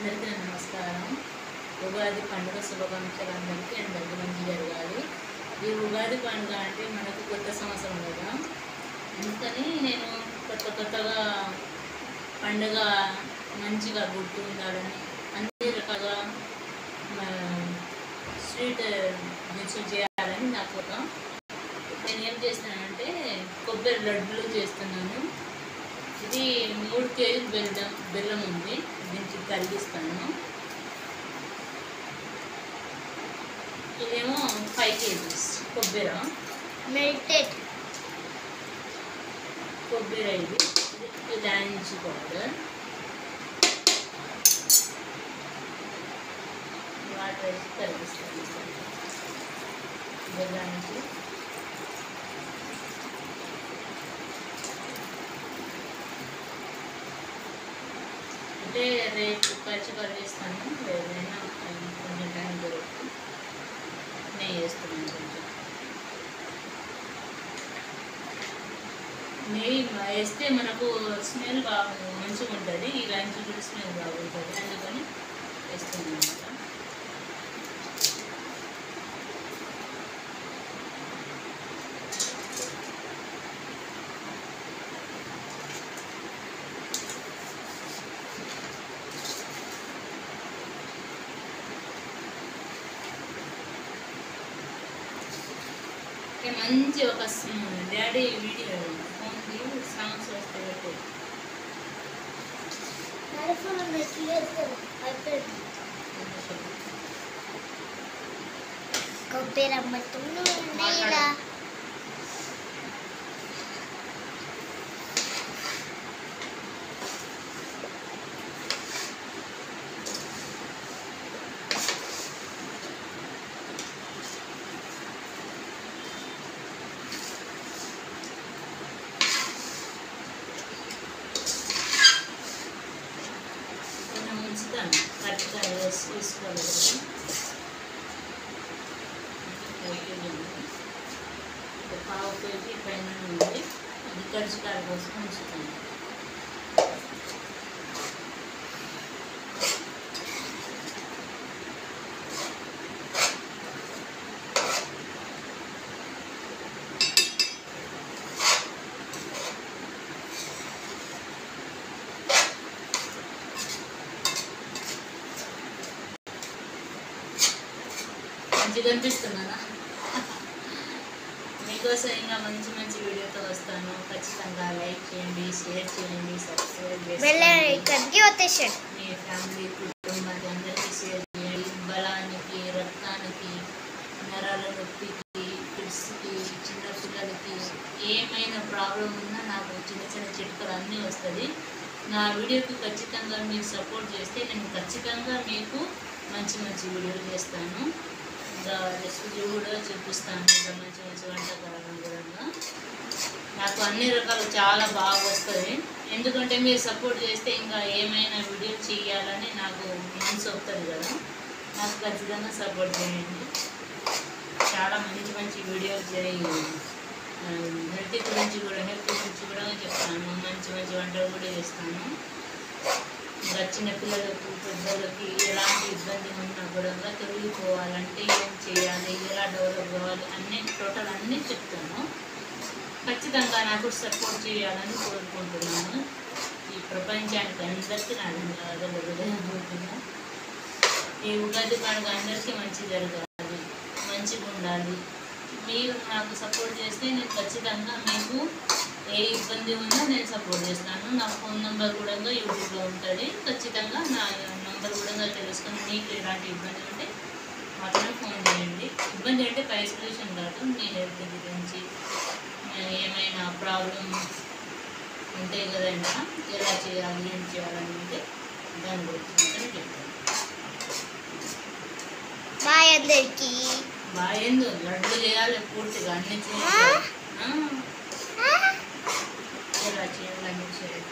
అందరికీ నమస్కారం. ఉగాది పండుగ శుభాకాంక్షలు అందరికీ మంచి జరగాలి. ఈ ఉగాది పండుగ అంటే మనకు కొత్త సంవత్సరం కదా, అందుకని నేను కొత్తగా పండుగ మంచిగా గుర్తు ఉండాలని అన్ని రకాలుగా స్వీట్ దినుసులు చేయాలని నాకు ఒక నేను ఏం చేస్తున్నానంటే కొబ్బరి లడ్డులు చేస్తున్నాను. ఇది 3 కేజీలు బెల్లం ఉంది, దీనికి కరిగిస్తాను. ఇదేమో 5 కేజీస్ కొబ్బరి మెల్టెడ్ కొబ్బరి. ఇది ఇలాంచి పౌడర్, వాటర్ వేసి కరిగిస్తాను బెల్లానికి. అంటే రేపు కరిగిస్తాను, ఏదైనా కొంచెం టైం దొరుకుతుంది. నెయ్యి వేస్తున్నాను కొంచెం. నెయ్యి వేస్తే మనకు స్మెల్ మంచిగా ఉంటుంది, ఇలాంటి కూడా స్మెల్ బాగుంటుంది, అందుకని వేస్తున్నాను అన్నమాట. మంచి ఒక డాడీ వీడియో ఫోన్కి సాంగ్స్ వస్తే కొబ్బరి అమ్మతున్నా కరెక్ట్గా వేసుకోవాలి. పావు కేజీ పైన ఉంది, అది కరిచికాయ కోసం ఉంచుతాను. మంచిగా అనిపిస్తున్నానా? మీకోసం ఇంకా మంచి వీడియోతో వస్తాను. ఖచ్చితంగా లైక్ చేయండి, షేర్ చేయండి, సబ్స్క్రైబ్ చేయండి. మీ ఫ్యామిలీ కుటుంబానికి అందరికీ షేర్ చేయండి. బలానికి, రక్తానికి, నరాల నొప్పికి, కిడ్స్కి, చిన్నపిల్లలకి ఏమైనా ప్రాబ్లం ఉన్నా నాకు చిన్న చిట్కలు అన్నీ వస్తుంది. నా వీడియోకి ఖచ్చితంగా మీరు సపోర్ట్ చేస్తే నేను ఖచ్చితంగా మీకు మంచి వీడియోలు చేస్తాను. ఇంకా రెసిపీ కూడా చూపిస్తాను. ఇంకా మంచి వంటకాలను కూడా నాకు అన్ని రకాలు చాలా బాగా వస్తుంది. ఎందుకంటే మీరు సపోర్ట్ చేస్తే ఇంకా ఏమైనా వీడియో చేయాలని నాకు మనసు వస్తుంది కదా, నాకు ఖచ్చితంగా సపోర్ట్ చేయండి. చాలా మంచి వీడియోలు చేయండి. హెల్త్ గురించి కూడా చెప్తాను. మంచి వంటలు కూడా చేస్తాను. ఇంకా చిన్నపిల్లలకు, పెద్దలకి ఎలాంటి ఇబ్బంది ఉన్నా కూడా తొలగిపోవాలంటే ఏం చేయాలి, ఎలా డెవలప్ కావాలి అన్నీ చెప్తాను. ఖచ్చితంగా నాకు సపోర్ట్ చేయాలని కోరుకుంటున్నాను. ఈ ప్రపంచానికి అందరికీ నా ధన్యవాదాలు. ఈ ఉగాది పండుగ అందరికీ మంచి జరగాలి, మంచిగా ఉండాలి. మీరు నాకు సపోర్ట్ చేస్తే నేను ఖచ్చితంగా మీకు ఏ ఇబ్బంది ఉన్నా నేను సపోర్ట్ చేస్తాను. నా ఫోన్ నెంబర్ కూడా యూట్యూబ్లో ఉంటుంది. ఖచ్చితంగా నా నెంబర్ కూడా తెలుసుకొని మీకు ఎలాంటి ఇబ్బంది ఉంటే మాత్రమే ఫోన్ చేయండి. ఇబ్బంది అంటే పై సొల్యూషన్ కాదు, మీ హెల్త్ గురించి ఏమైనా ప్రాబ్లం ఉంటాయి కదండి, ఎలా చేయాలి, ఏం చేయాలని ఉంటే దాని గురించి మాత్రం చెప్తాను. బాయ్ అందరికీ. బాయ్ ఎందుకు, లడ్డు చేయాలి పూర్తిగా అన్ని చేయాలి, ఎలా చేయాలి అన్ని చేయాలి.